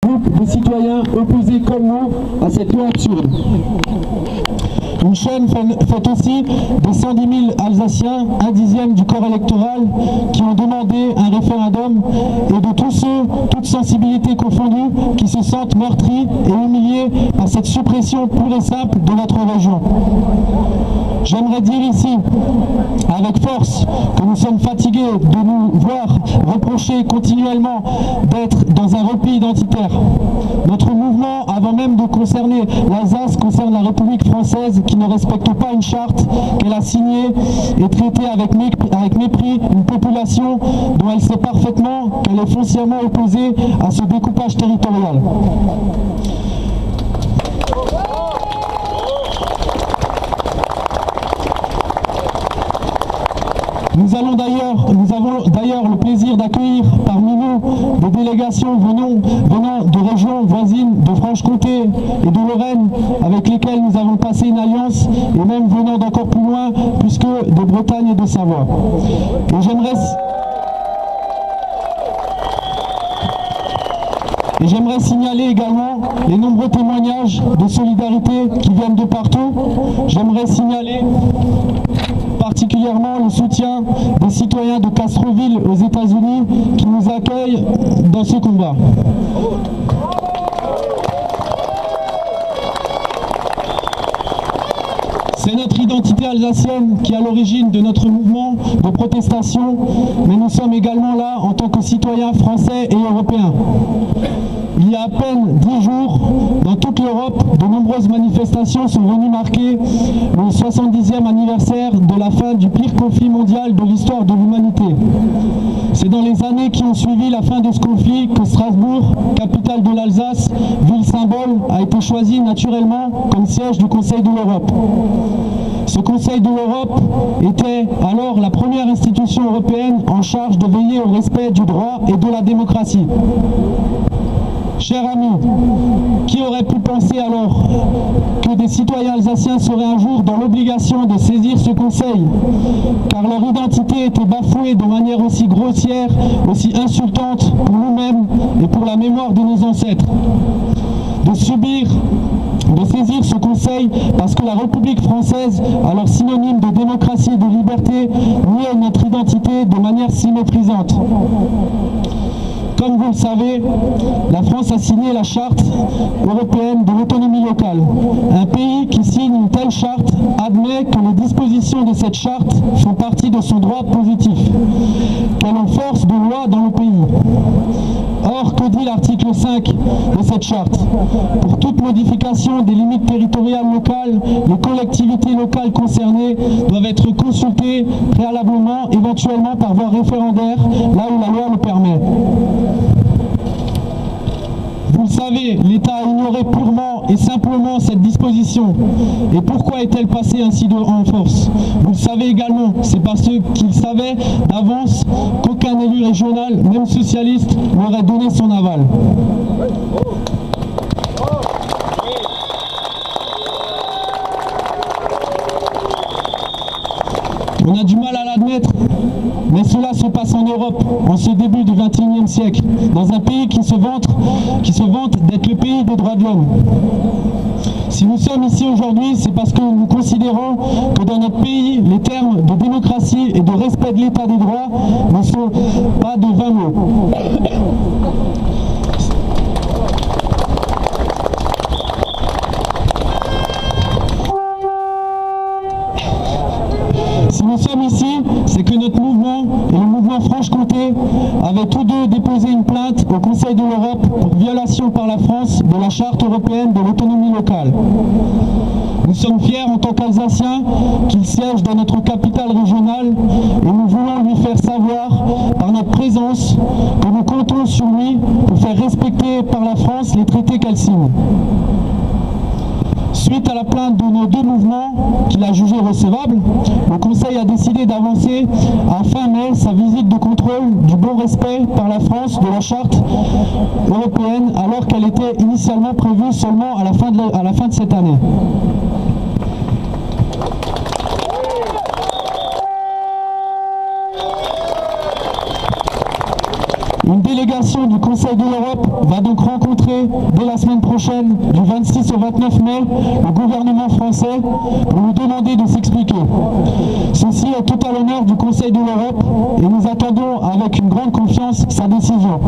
groupe de citoyens opposés comme nous à cette loi absurde. Une chaîne fait aussi des 110 000 Alsaciens, un dixième du corps électoral, qui ont demandé un référendum, et de tous ceux, toutes sensibilités confondues, qui se sentent meurtris et humiliés par cette suppression pure et simple de notre région. J'aimerais dire ici, avec force, que nous sommes fatigués de nous voir reprocher continuellement d'être dans un repli identitaire. Notre mouvement, avant même de concerner l'Alsace, concerne la République française qui ne respecte pas une charte qu'elle a signée et traitée avec mépris une population dont elle sait parfaitement qu'elle est foncièrement opposée à ce découpage territorial. Nous avons d'ailleurs le plaisir d'accueillir parmi nous des délégations venant de régions voisines de Franche-Comté et de Lorraine, avec lesquelles nous avons passé une alliance, et même venant d'encore plus loin, puisque de Bretagne et de Savoie. Et j'aimerais signaler également les nombreux témoignages de solidarité qui viennent de partout. J'aimerais signaler particulièrement le soutien des citoyens de Castroville aux États-Unis qui nous accueillent dans ce combat. C'est notre identité alsacienne qui est à l'origine de notre mouvement de protestation, mais nous sommes également là en tant que citoyens français et européens. Il y a à peine 10 jours, dans toute l'Europe, de nombreuses manifestations sont venues marquer le 70e anniversaire de la fin du pire conflit mondial de l'histoire de l'humanité. C'est dans les années qui ont suivi la fin de ce conflit que Strasbourg, capitale de l'Alsace, ville symbole, a été choisie naturellement comme siège du Conseil de l'Europe. Ce Conseil de l'Europe était alors la première institution européenne en charge de veiller au respect du droit et de la démocratie. Chers amis, qui aurait pu penser alors que des citoyens alsaciens seraient un jour dans l'obligation de saisir ce conseil, car leur identité était bafouée de manière aussi grossière, aussi insultante pour nous-mêmes et pour la mémoire de nos ancêtres. De saisir ce conseil parce que la République française, alors synonyme de démocratie et de liberté, niait notre identité de manière si méprisante. Comme vous le savez, la France a signé la charte européenne de l'autonomie locale. Un pays qui signe une telle charte admet que les dispositions de cette charte font partie de son droit positif, qu'elle ont force de loi dans le pays. Or, que dit l'article 5 de cette charte? Pour toute modification des limites territoriales locales, les collectivités locales concernées doivent être consultées préalablement, éventuellement par voie référendaire, là où la loi le permet. Vous le savez, l'État a ignoré purement et simplement cette disposition. Et pourquoi est-elle passée ainsi en force? Vous le savez également, c'est parce qu'il savait d'avance qu'aucun élu régional, même socialiste, n'aurait donné son aval. On a du mal à l'admettre, mais cela se passe en Europe, en ce début du XXIe siècle, dans un pays qui se vante d'être le pays des droits de l'homme. Si nous sommes ici aujourd'hui, c'est parce que nous considérons que dans notre pays, les termes de démocratie et de respect de l'état des droits ne sont pas de vains mots. Si nous sommes ici, c'est que notre mouvement et le mouvement Franche-Comté avaient tous deux déposé une plainte au Conseil de l'Europe pour violation par la France de la Charte européenne de l'autonomie locale. Nous sommes fiers en tant qu'Alsaciens qu'il siège dans notre capitale régionale et nous voulons lui faire savoir par notre présence que nous comptons sur lui pour faire respecter par la France les traités qu'elle signe. Suite à la plainte de nos deux mouvements, qu'il a jugé recevable, le Conseil a décidé d'avancer à fin mai sa visite de contrôle du bon respect par la France de la Charte européenne, alors qu'elle était initialement prévue seulement à la fin de cette année. Une délégation du Conseil de l'Europe va donc rencontrer dès la semaine prochaine, du 26 au 29 mai, le gouvernement français pour lui demander de s'expliquer. Ceci est tout à l'honneur du Conseil de l'Europe et nous attendons avec une grande confiance sa décision.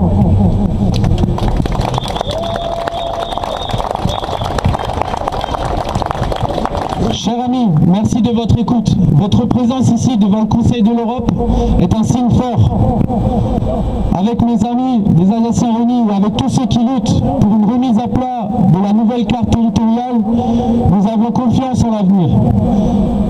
Chers amis, merci de votre écoute. Votre présence ici devant le Conseil de l'Europe est un signe fort. Avec mes amis des Alsaciens réunis et avec tous ceux qui luttent pour une remise à plat de la nouvelle carte territoriale, nous avons confiance en l'avenir.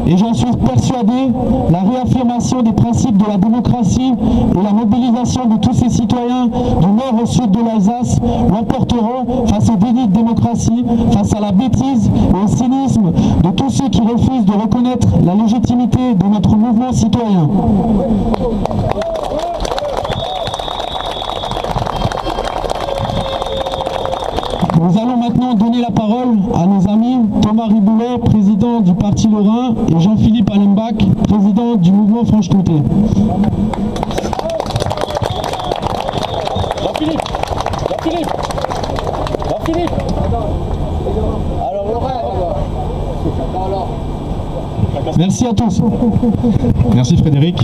Et j'en suis persuadé, la réaffirmation des principes de la démocratie et la mobilisation de tous ces citoyens du nord au sud de l'Alsace l'emporteront face au déni de démocratie, face à la bêtise et au cynisme de tous ceux qui refusent de reconnaître la légitimité de notre mouvement citoyen. Nous allons maintenant donner la parole à nos amis Thomas Riboulet, président du Parti Lorrain, et Jean-Philippe Allenbach, président du mouvement Franche-Comté. Jean-Philippe. Alors Lorrain, Merci à tous. Merci Frédéric.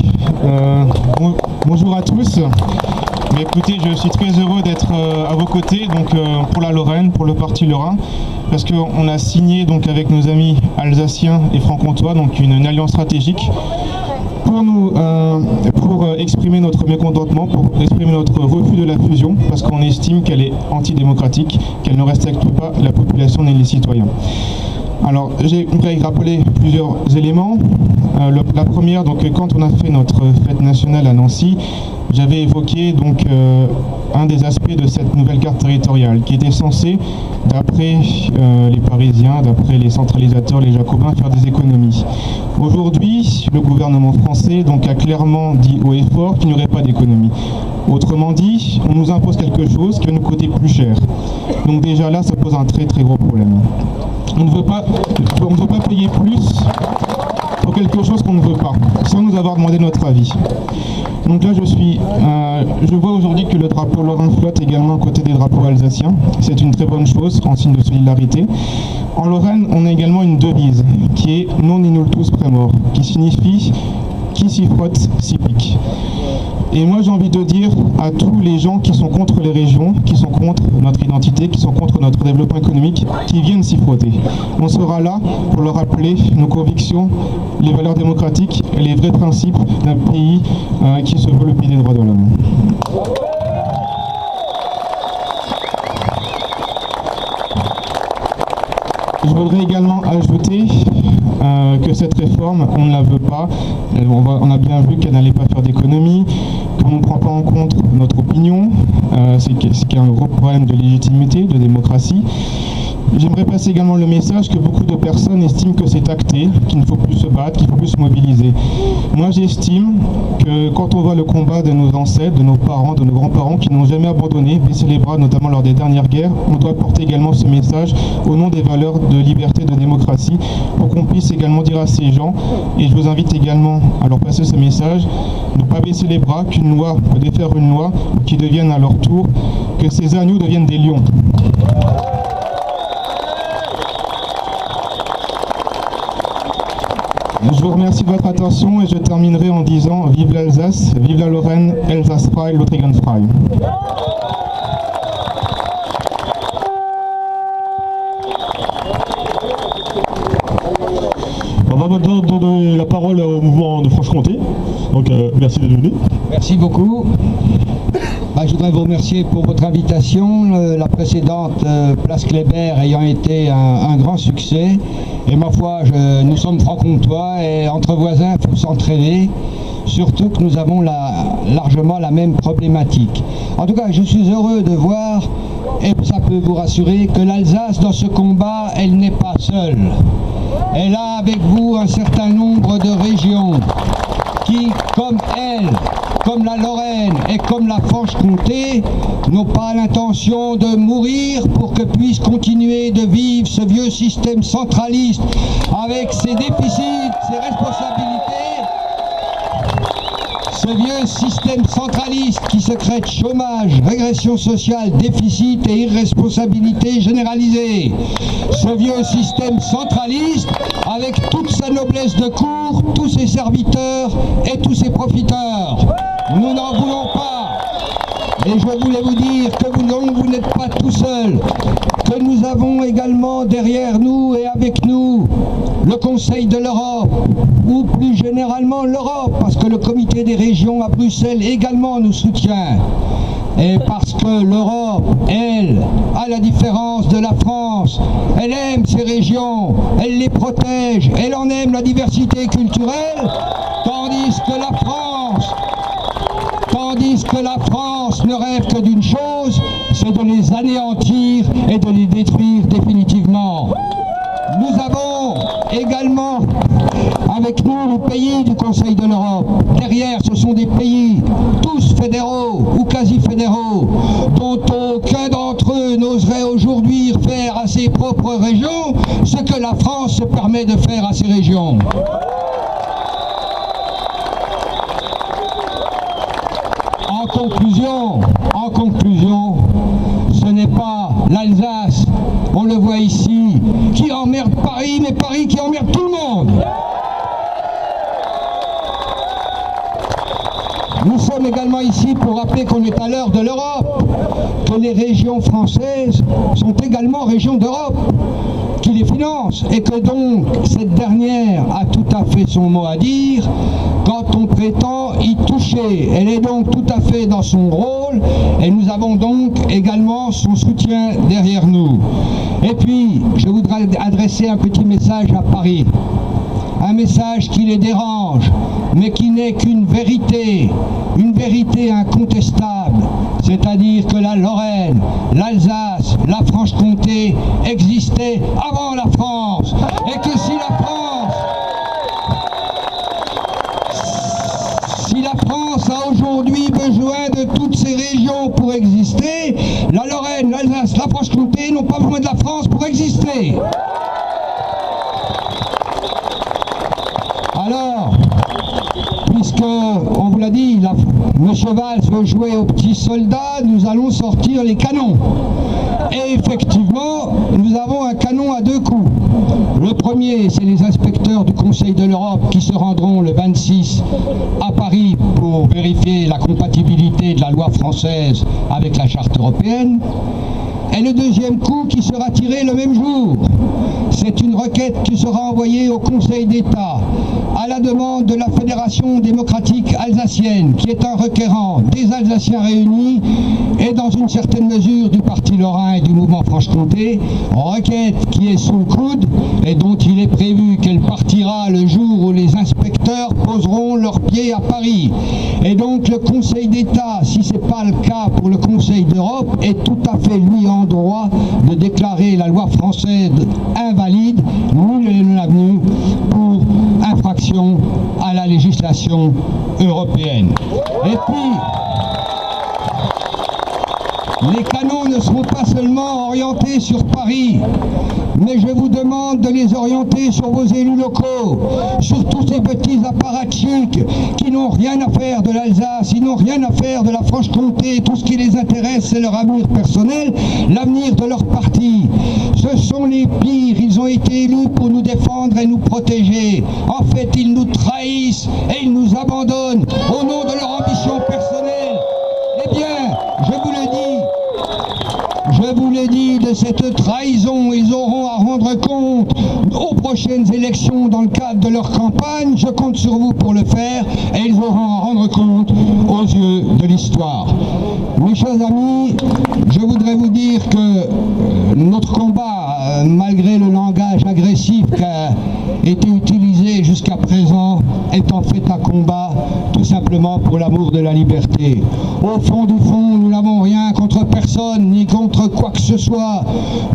Bonjour à tous. Mais écoutez, je suis très heureux d'être à vos côtés, donc pour la Lorraine, pour le Parti Lorrain, parce qu'on a signé donc avec nos amis alsaciens et franc-comtois donc une alliance stratégique pour exprimer notre mécontentement, pour exprimer notre refus de la fusion, parce qu'on estime qu'elle est antidémocratique, qu'elle ne respecte pas la population ni les citoyens. Alors, j'ai rappelé plusieurs éléments. La première, donc, quand on a fait notre fête nationale à Nancy, j'avais évoqué donc un des aspects de cette nouvelle carte territoriale qui était censée, d'après les Parisiens, d'après les centralisateurs, les Jacobins, faire des économies. Aujourd'hui, le gouvernement français donc, a clairement dit haut et fort qu'il n'y aurait pas d'économie. Autrement dit, on nous impose quelque chose qui va nous coûter plus cher. Donc déjà là, ça pose un très très gros problème. On ne veut pas payer plus pour quelque chose qu'on ne veut pas, sans nous avoir demandé notre avis. Donc là, je vois aujourd'hui que le drapeau lorrain flotte également à côté des drapeaux alsaciens. C'est une très bonne chose, en signe de solidarité. En Lorraine, on a également une devise qui est « Non inultus premor », qui signifie « Qui s'y frotte, s'y pique ». Et moi j'ai envie de dire à tous les gens qui sont contre les régions, qui sont contre notre identité, qui sont contre notre développement économique, qui viennent s'y frotter. On sera là pour leur rappeler nos convictions, les valeurs démocratiques et les vrais principes d'un pays qui se veut le pays des droits de l'homme. Je voudrais également ajouter que cette réforme, on ne la veut pas. On a bien vu qu'elle n'allait pas faire d'économie, qu'on ne prend pas en compte notre opinion, c'est qu'il y a un gros problème de légitimité, de démocratie. J'aimerais passer également le message que beaucoup de personnes estiment que c'est acté, qu'il ne faut plus se battre, qu'il ne faut plus se mobiliser. Moi j'estime que quand on voit le combat de nos ancêtres, de nos parents, de nos grands-parents qui n'ont jamais abandonné, baissé les bras, notamment lors des dernières guerres, on doit porter également ce message au nom des valeurs de liberté, de démocratie, pour qu'on puisse également dire à ces gens, et je vous invite également à leur passer ce message, ne pas baisser les bras, qu'une loi peut défaire une loi, qui devienne à leur tour, que ces agneaux deviennent des lions. Je vous remercie de votre attention et je terminerai en disant vive l'Alsace, vive la Lorraine, Elsass frei, Lothringen frei. On va maintenant donner la parole au mouvement de Franche-Comté. Donc merci de venir. Merci beaucoup. Je voudrais vous remercier pour votre invitation. La précédente Place Kléber ayant été un grand succès. Et ma foi, nous sommes franc-comtois et entre voisins, il faut s'entraider. Surtout que nous avons largement la même problématique. En tout cas, je suis heureux de voir, et ça peut vous rassurer, que l'Alsace, dans ce combat, elle n'est pas seule. Elle a avec vous un certain nombre de régions qui, comme elle, comme la Lorraine et comme la Franche-Comté, n'ont pas l'intention de mourir pour que puisse continuer de vivre ce vieux système centraliste avec ses déficits, ses responsabilités, Ce vieux système centraliste qui secrète chômage, régression sociale, déficit et irresponsabilité généralisée. Ce vieux système centraliste avec toute sa noblesse de cour, tous ses serviteurs et tous ses profiteurs. Nous n'en voulons pas. Et je voulais vous dire que vous n'êtes pas tout seul, que nous avons également derrière nous et avec nous le Conseil de l'Europe, ou plus généralement l'Europe, parce que le Comité des régions à Bruxelles également nous soutient. Et parce que l'Europe, elle, à la différence de la France, elle aime ses régions, elle les protège, elle en aime la diversité culturelle, tandis que la France ne rêve que d'une chose, c'est de les anéantir et de les détruire définitivement. Nous avons également avec nous les pays du Conseil de l'Europe. Derrière, ce sont des pays, tous fédéraux ou quasi-fédéraux, dont aucun d'entre eux n'oserait aujourd'hui faire à ses propres régions ce que la France se permet de faire à ses régions. En conclusion, ce n'est pas l'Alsace, on le voit ici, qui emmerde Paris, mais Paris qui emmerde tout le monde. Nous sommes également ici pour rappeler qu'on est à l'heure de l'Europe, que les régions françaises sont également régions d'Europe, qui les financent, et que donc cette dernière a tout à fait son mot à dire quand on prétend y toucher. Elle est donc tout à fait dans son rôle, et nous avons donc également son soutien derrière nous. Et puis, je voudrais adresser un petit message à Paris. Un message qui les dérange, mais qui n'est qu'une vérité incontestable, c'est-à-dire que la Lorraine, l'Alsace, la Franche-Comté existaient avant la France, et que si la France a aujourd'hui besoin de toutes ces régions pour exister, la Lorraine, l'Alsace, la Franche-Comté n'ont pas besoin de la France pour exister. Alors, puisque, on vous l'a dit, M. Valls veut jouer aux petits soldats, nous allons sortir les canons. Et effectivement, nous avons un canon à deux coups. Le premier, c'est les inspecteurs du Conseil de l'Europe qui se rendront le 26 à Paris pour vérifier la compatibilité de la loi française avec la charte européenne. Et le deuxième coup qui sera tiré le même jour, c'est une requête qui sera envoyée au Conseil d'État à la demande de la Fédération démocratique alsacienne, qui est un requérant des Alsaciens réunis et dans une certaine mesure du Parti lorrain et du mouvement Franche-Comté, requête qui est sous le coude et dont il est prévu qu'elle partira le jour où les inspecteurs poseront leurs pieds à Paris. Et donc le Conseil d'État, si ce n'est pas le cas pour le Conseil d'Europe, est tout à fait lui en droit de déclarer la loi française invalide, nul n'est venu, pour infraction à la législation européenne. Et puis, les canons ne seront pas seulement orientés sur Paris, mais je vous demande de les orienter sur vos élus locaux, sur tous ces petits apparatchiks qui n'ont rien à faire de l'Alsace, ils n'ont rien à faire de la Franche-Comté, tout ce qui les intéresse c'est leur avenir personnel, l'avenir de leur parti. Ce sont les pires, ils ont été élus pour nous défendre et nous protéger. En fait, ils nous trahissent et ils nous abandonnent au nom de leur ambition personnelle. Eh bien, je vous l'ai dit, de cette trahison, ils auront à rendre compte aux prochaines élections dans le cadre de leur campagne. Je compte sur vous pour le faire et ils auront à rendre compte aux yeux de l'histoire. Mes chers amis, je voudrais vous dire que notre combat, malgré le langage agressif qui a été utilisé jusqu'à présent, est en fait un combat tout simplement pour l'amour de la liberté. Au fond du fond, nous n'avons n'avons rien contre personne ni contre quoi que ce soit.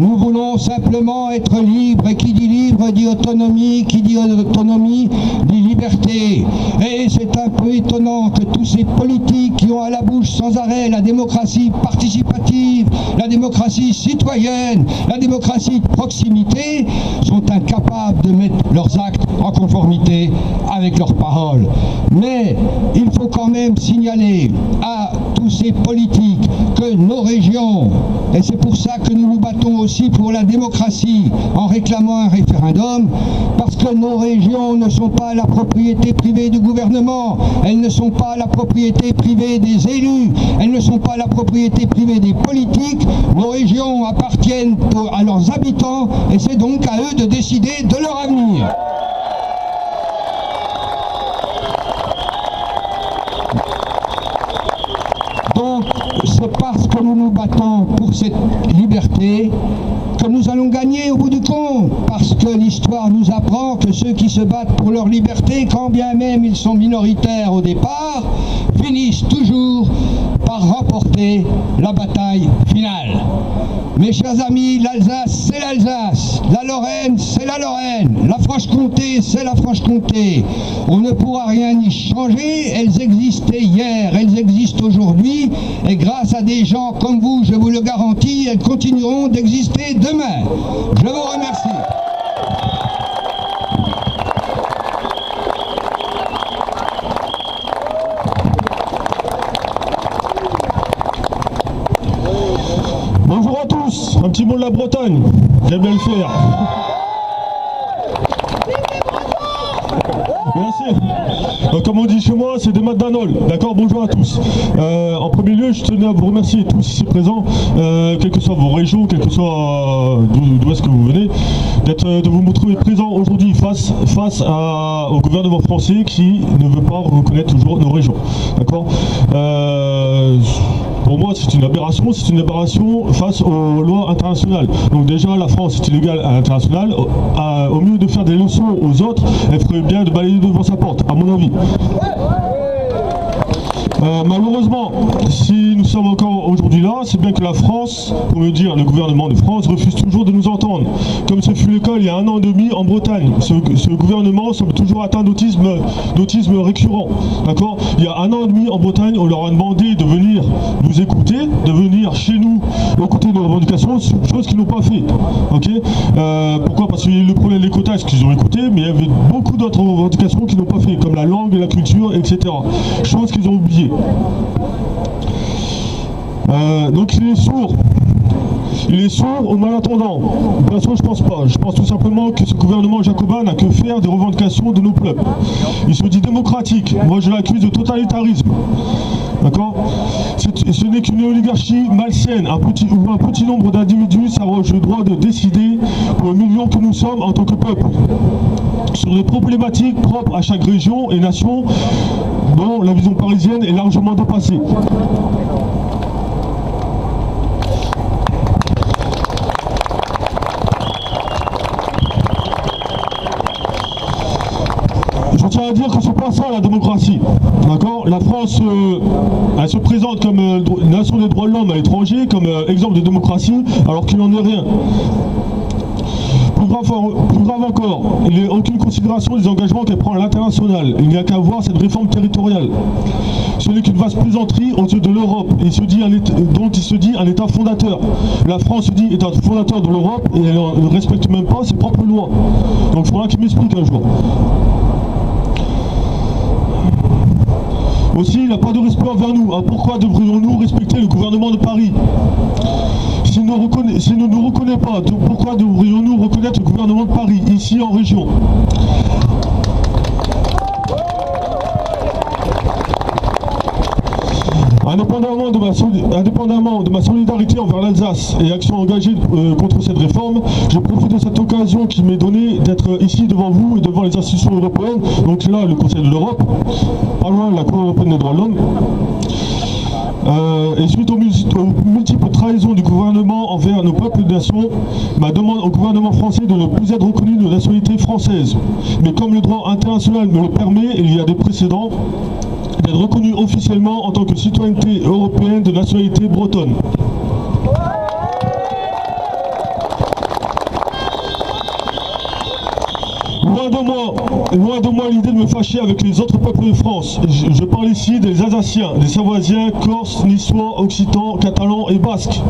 Nous voulons simplement être libres, et qui dit libre dit autonomie, qui dit autonomie dit liberté. Et c'est un peu étonnant que tous ces politiques qui ont à la bouche sans arrêt la démocratie participative, la démocratie citoyenne, la démocratie de proximité, sont incapables de mettre leurs actes en conformité avec leurs paroles. Mais il faut quand même signaler à tous ces politiques que nos régions, et c'est pour ça que nous nous battons aussi pour la démocratie en réclamant un référendum, parce que nos régions ne sont pas la propriété privée du gouvernement, elles ne sont pas la propriété privée des élus, elles ne sont pas la propriété privée des politiques. Nos régions appartiennent à leurs habitants et c'est donc à eux de décider de leur avenir. Donc, c'est parce que nous nous battons pour cette liberté que nous allons gagner au bout du compte, parce que l'histoire nous apprend que ceux qui se battent pour leur liberté, quand bien même ils sont minoritaires au départ, finissent toujours par remporter la bataille finale. Mes chers amis, l'Alsace, c'est l'Alsace, la Lorraine, c'est la Lorraine, la Franche-Comté, c'est la Franche-Comté. On ne pourra rien y changer, elles existaient hier, elles existent aujourd'hui, et grâce à des gens comme vous, je vous le garantis, elles continueront d'exister demain. Je vous remercie. Bonjour à tous, un petit mot de la Bretagne, j'aime bien le faire. Merci. Donc, comme on dit chez moi, c'est des Madanol. D'accord, bonjour à tous. En premier lieu, je tenais à vous remercier tous ici présents, quelles que soient vos régions, quel que soit d'où est-ce que vous venez, de vous montrer présents aujourd'hui face au gouvernement français qui ne veut pas reconnaître toujours nos régions. D'accord. Pour moi, c'est une aberration face aux lois internationales. Donc déjà, la France est illégale à l'international. Au mieux de faire des leçons aux autres, elle ferait bien de balayer devant sa porte, à mon avis. Malheureusement, si nous sommes encore aujourd'hui là, c'est bien que la France, pour me dire le gouvernement de France, refuse toujours de nous entendre. Comme ce fut le cas il y a 1 an et demi en Bretagne. Ce gouvernement semble toujours atteint d'autisme récurrent. D'accord ? Il y a 1 an et demi en Bretagne, on leur a demandé de venir nous écouter, de venir chez nous écouter nos revendications, chose qu'ils n'ont pas fait. Okay ? Pourquoi ? Parce qu'il y a eu le problème des quotas, ce qu'ils ont écouté, mais il y avait beaucoup d'autres revendications qu'ils n'ont pas fait, comme la langue et la culture, etc. Chose qu'ils ont oubliées. Donc il est sourd. Il est sourd au malentendant. Perso, je pense pas. Je pense tout simplement que ce gouvernement jacobin n'a que faire des revendications de nos peuples. Il se dit démocratique. Moi, je l'accuse de totalitarisme. D'accord ? Ce n'est qu'une oligarchie malsaine. Un petit nombre d'individus s'arroge le droit de décider pour les millions que nous sommes en tant que peuple sur les problématiques propres à chaque région et nation dont la vision parisienne est largement dépassée. Je tiens à dire que c'est pas ça la démocratie, d'accord ? La France, elle se présente comme nation des droits de l'homme à l'étranger, comme exemple de démocratie, alors qu'il n'en est rien. Plus grave encore, il n'y a aucune considération des engagements qu'elle prend à l'international. Il n'y a qu'à voir cette réforme territoriale. Ce n'est qu'une vaste plaisanterie aux yeux de l'Europe, dont il se dit un État fondateur. La France se dit État fondateur de l'Europe et elle ne respecte même pas ses propres lois. Donc il faudra qu'il m'explique un jour. Aussi, il n'a pas de respect envers nous. Alors pourquoi devrions-nous respecter le gouvernement de Paris ? S'il ne nous reconnaît pas, pourquoi devrions-nous reconnaître le gouvernement de Paris, ici en région ? Indépendamment de ma solidarité envers l'Alsace et actions engagées contre cette réforme, je profite de cette occasion qui m'est donnée d'être ici devant vous et devant les institutions européennes, donc là le Conseil de l'Europe, pas loin de la Cour européenne des droits de l'homme. Et suite aux multiples trahisons du gouvernement envers nos peuples de nation, ma demande au gouvernement français de ne plus être reconnu de nationalité française. Mais comme le droit international me le permet, il y a des précédents, d'être reconnu officiellement en tant que citoyenneté européenne de nationalité bretonne. Loin de moi l'idée de me fâcher avec les autres peuples de France. Je parle ici des Alsaciens, des Savoisiens, Corses, Niçois, Occitans, Catalans et Basques.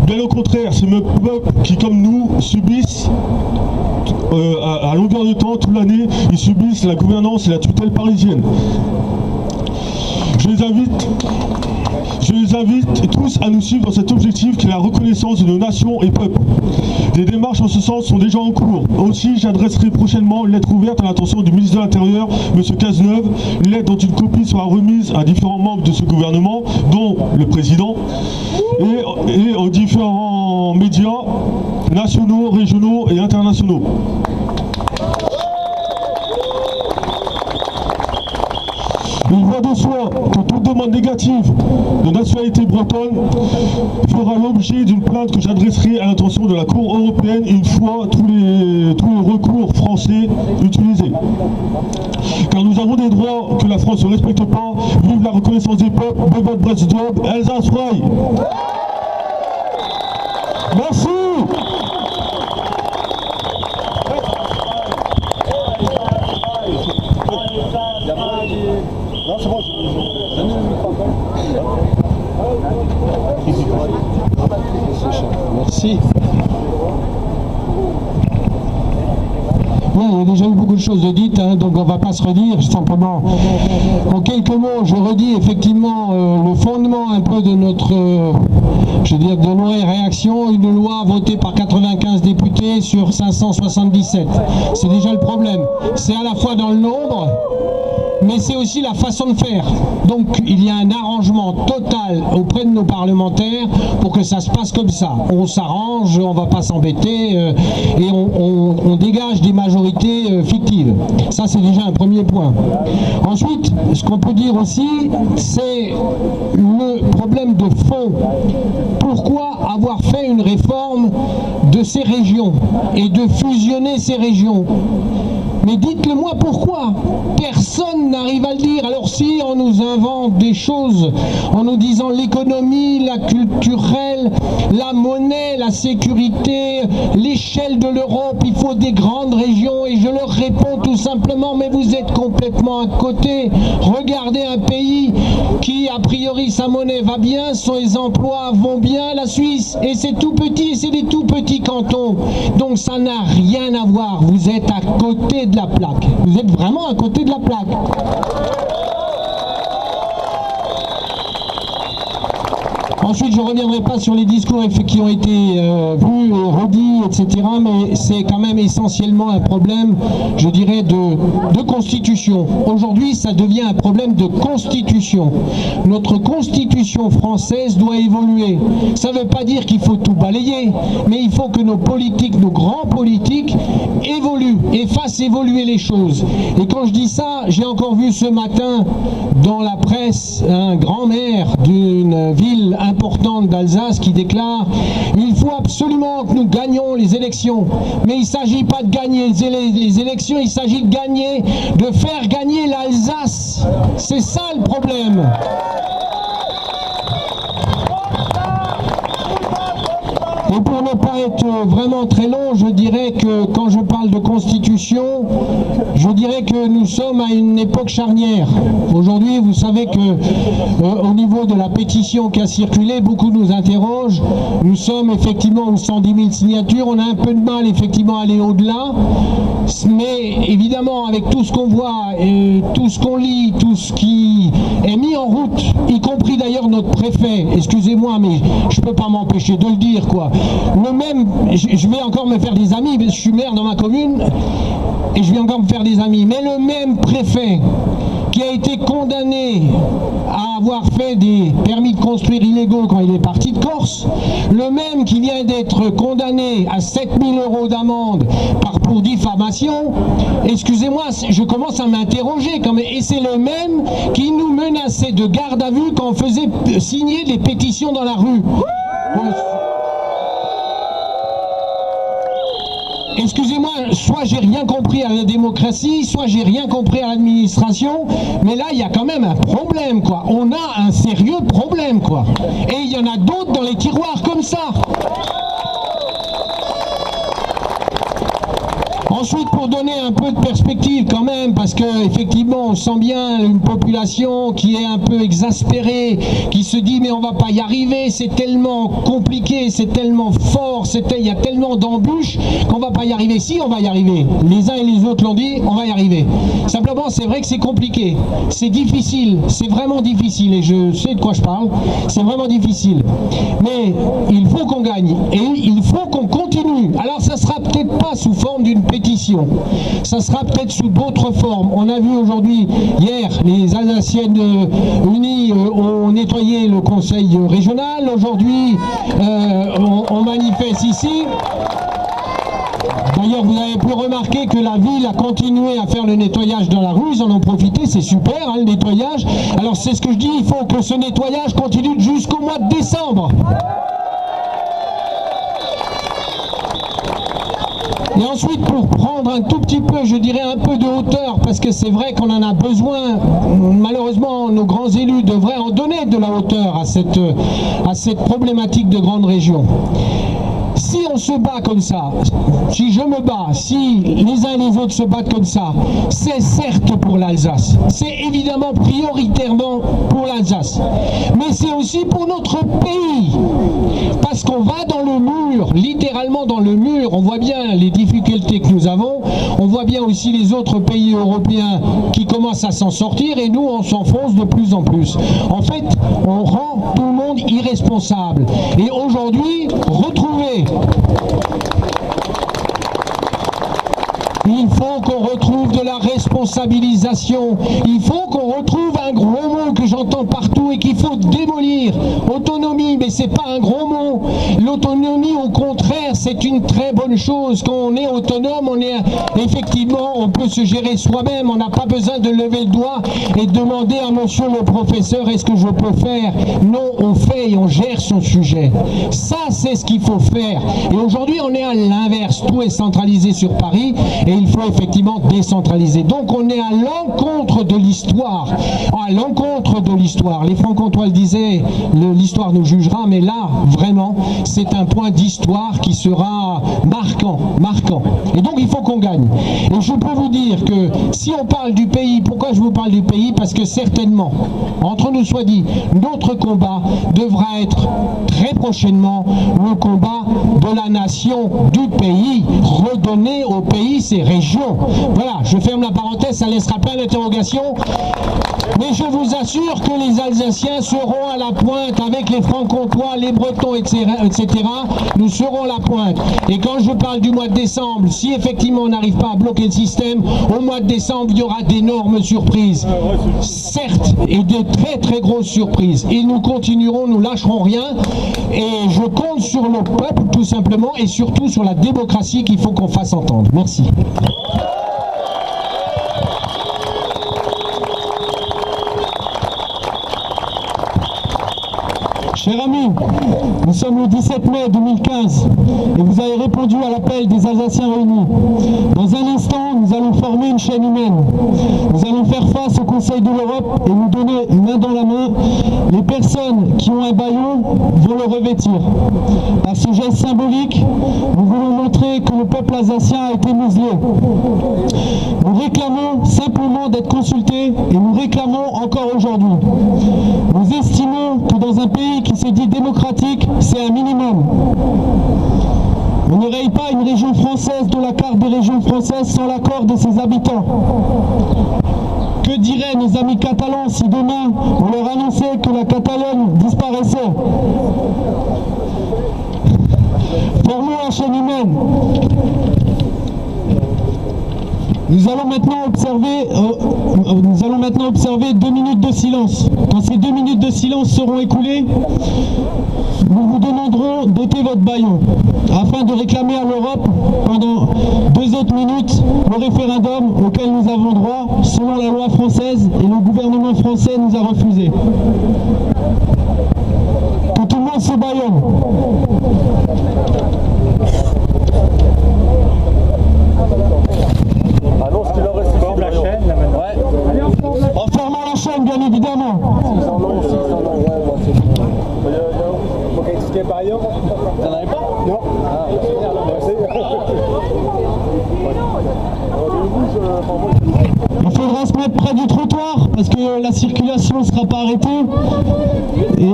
Bien au contraire, c'est mes peuples qui, comme nous, subissent à longueur de temps, toute l'année, ils subissent la gouvernance et la tutelle parisienne. Je les invite tous à nous suivre dans cet objectif qui est la reconnaissance de nos nations et peuples. Des démarches en ce sens sont déjà en cours. Aussi, j'adresserai prochainement une lettre ouverte à l'attention du ministre de l'Intérieur, M. Cazeneuve, une lettre dont une copie sera remise à différents membres de ce gouvernement, dont le président, et aux différents médias nationaux, régionaux et internationaux. Il va de soi que toute demande négative de nationalité bretonne fera l'objet d'une plainte que j'adresserai à l'intention de la Cour européenne une fois tous les recours français utilisés. Car nous avons des droits que la France ne respecte pas. Vive la reconnaissance des peuples, Bebel Bretsjob, Elsass Frei. Merci. Merci. Bien, il y a déjà eu beaucoup de choses dites, donc on ne va pas se redire, simplement. En quelques mots, je redis effectivement le fondement un peu de notre, je veux dire, de nos réactions, une loi votée par 95 députés sur 577. C'est déjà le problème. C'est à la fois dans le nombre, mais c'est aussi la façon de faire. Donc il y a un arrangement total auprès de nos parlementaires pour que ça se passe comme ça. On s'arrange, on ne va pas s'embêter et on dégage des majorités fictives. Ça, c'est déjà un premier point. Ensuite, ce qu'on peut dire aussi, c'est le problème de fond. Pourquoi avoir fait une réforme de ces régions et de fusionner ces régions? Mais dites-le moi pourquoi. Personne n'arrive à le dire. Alors si on nous invente des choses en nous disant l'économie, la culturelle, la monnaie, la sécurité, l'échelle de l'Europe, il faut des grandes régions, et je leur réponds tout simplement, mais vous êtes complètement à côté. Regardez un pays qui a priori sa monnaie va bien, ses emplois vont bien, la Suisse, et c'est tout petit, et c'est des tout petits cantons. Donc ça n'a rien à voir. Vous êtes à côté de la plaque. Vous êtes vraiment à côté de la plaque. Ensuite, je ne reviendrai pas sur les discours qui ont été vus et redits, etc. Mais c'est quand même essentiellement un problème, je dirais, de constitution. Aujourd'hui, ça devient un problème de constitution. Notre constitution française doit évoluer. Ça ne veut pas dire qu'il faut tout balayer, mais il faut que nos politiques, nos grands politiques, évoluent et fassent évoluer les choses. Et quand je dis ça, j'ai encore vu ce matin dans la presse un grand maire d'une ville importante d'Alsace qui déclare « Il faut absolument que nous gagnions les élections ». Mais il ne s'agit pas de gagner les élections, il s'agit de gagner, de faire gagner l'Alsace. C'est ça le problème. Et pour ne pas être vraiment très long, je dirais que quand je parle de constitution, je dirais que nous sommes à une époque charnière. Aujourd'hui, vous savez que au niveau de la pétition qui a circulé, beaucoup nous interrogent. Nous sommes effectivement aux 110 000 signatures. On a un peu de mal effectivement à aller au-delà. Mais évidemment, avec tout ce qu'on voit, tout ce qu'on lit, tout ce qui est mis en route, y compris d'ailleurs notre préfet, excusez-moi, mais je ne peux pas m'empêcher de le dire, quoi. Le même, je vais encore me faire des amis, je suis maire dans ma commune, et je vais encore me faire des amis, mais le même préfet qui a été condamné à avoir fait des permis de construire illégaux quand il est parti de Corse, le même qui vient d'être condamné à 7 000 € d'amende pour diffamation, excusez-moi, je commence à m'interroger quand même, et c'est le même qui nous menaçait de garde à vue quand on faisait signer des pétitions dans la rue. Et excusez-moi, soit j'ai rien compris à la démocratie, soit j'ai rien compris à l'administration, mais là, il y a quand même un problème, quoi. On a un sérieux problème, quoi. Et il y en a d'autres dans les tiroirs comme ça. Ensuite, pour donner un peu de perspective quand même, parce que effectivement on sent bien une population qui est un peu exaspérée, qui se dit mais on va pas y arriver, c'est tellement compliqué, c'est tellement fort, il y a tellement d'embûches qu'on va pas y arriver. Si, on va y arriver. Les uns et les autres l'ont dit, on va y arriver. Simplement, c'est vrai que c'est compliqué, c'est difficile, c'est vraiment difficile, et je sais de quoi je parle, c'est vraiment difficile. Mais il faut qu'on gagne, et il faut qu'on continue. Alors ça sera peut-être pas sous forme d'une pétition, ça sera peut-être sous d'autres formes. On a vu aujourd'hui, hier, les Alsaciennes unies ont nettoyé le conseil régional. Aujourd'hui, on manifeste ici. D'ailleurs, vous avez pu remarquer que la ville a continué à faire le nettoyage dans la rue, ils en ont profité, c'est super, hein, le nettoyage. Alors c'est ce que je dis, il faut que ce nettoyage continue jusqu'au mois de décembre. Et ensuite, pour prendre un tout petit peu, je dirais un peu de hauteur, parce que c'est vrai qu'on en a besoin, malheureusement, nos grands élus devraient en donner de la hauteur à cette problématique de grande région. Si on se bat comme ça, si je me bats, si les uns et les autres se battent comme ça, c'est certes pour l'Alsace, c'est évidemment prioritairement pour l'Alsace, mais c'est aussi pour notre pays, parce qu'on va dans le mur, littéralement dans le mur. On voit bien les difficultés que nous avons, on voit bien aussi les autres pays européens qui commencent à s'en sortir, et nous on s'enfonce de plus en plus. En fait, on rend tout le monde irresponsable, et aujourd'hui, retrouver il faut qu'on retrouve de la responsabilisation, il faut qu'on retrouve un gros mot que j'entends partout et qu'il faut démolir. Autonomie, mais c'est pas un gros mot. L'autonomie, au contraire, c'est une très bonne chose. Quand on est autonome, effectivement, on peut se gérer soi-même, on n'a pas besoin de lever le doigt et de demander à monsieur le professeur est-ce que je peux faire. Non, on fait et on gère son sujet. Ça, c'est ce qu'il faut faire. Et aujourd'hui, on est à l'inverse. Tout est centralisé sur Paris et il faut effectivement décentraliser. Donc on est à l'encontre de l'histoire. À l'encontre de l'histoire. Les Franc-Comtois le disaient, l'histoire nous jugera, mais là, vraiment, c'est un point d'histoire qui sera marquant. Et donc il faut qu'on gagne. Et je peux vous dire que si on parle du pays, pourquoi je vous parle du pays? Parce que certainement, entre nous soit dit, notre combat devra être très prochainement le combat de la nation, du pays, redonner au pays ses régions. Voilà, je ferme la parenthèse, ça laissera plein d'interrogations. Mais je vous assure que les Alsaciens seront à la pointe avec les Franc-Comtois, les Bretons, etc. Nous serons à la pointe. Et quand je parle du mois de décembre, si effectivement on n'arrive pas à bloquer le système, au mois de décembre, il y aura d'énormes surprises. Certes, et de très très grosses surprises. Et nous continuerons, nous lâcherons rien. Et je compte sur le peuple, tout simplement, et surtout sur la démocratie qu'il faut qu'on fasse entendre. Merci. Chers amis, nous sommes le 17 mai 2015 et vous avez répondu à l'appel des Alsaciens réunis. Dans un instant, nous allons former une chaîne humaine. Nous allons faire face au Conseil de l'Europe et nous donner main dans la main. Les personnes qui ont un bâillon vont le revêtir. Par ce geste symbolique, nous voulons montrer que le peuple alsacien a été muselé. Nous réclamons simplement d'être consultés et nous réclamons encore aujourd'hui. Nous estimons que dans un pays qui se dit démocratique, c'est un minimum. On ne raye pas une région française de la carte des régions françaises sans l'accord de ses habitants. Que diraient nos amis catalans si demain on leur annonçait que la Catalogne disparaissait? Formons la chaîne humaine. Nous allons maintenant observer 2 minutes de silence. Quand ces 2 minutes de silence seront écoulées, nous vous demanderons d'ôter votre bâillon afin de réclamer à l'Europe pendant 2 autres minutes le référendum auquel nous avons droit selon la loi française et le gouvernement français nous a refusé. Que tout le monde se bâillonne. Il faudra se mettre près du trottoir parce que la circulation ne sera pas arrêtée. Et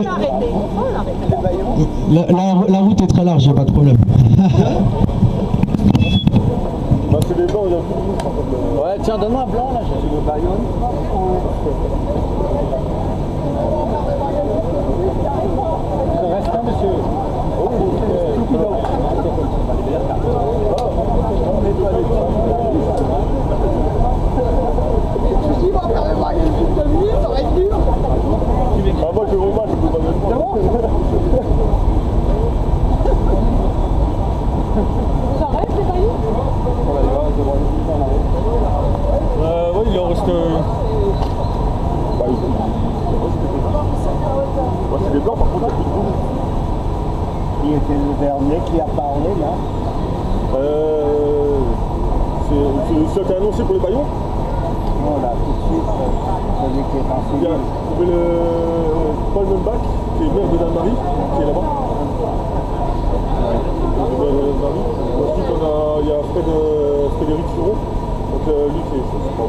la route est très large, il n'y a pas de problème. Ouais, tiens, donne-moi un blanc là, j'ai le baillon. Il reste un, monsieur. Oui, il en reste. C'est des blancs, par contre, il y a plus de rouge. Qui était le dernier qui a parlé, là C'est ce qui a annoncé pour les baillons. Non, là, tout de suite, celui qui est passé. Il y a le Paul Membach, qui est maire de Dame-Marie, qui est là-bas. Ensuite, il y a Frédéric Suron. Donc lui, c'est pas où.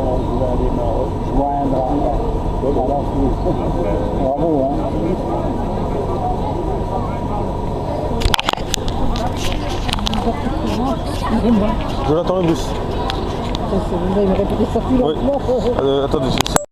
Vous allez me rejoindre. Alors, bravo, hein. Jonathan Le Bus. Vous avez répété ça plus lentement. Attendez.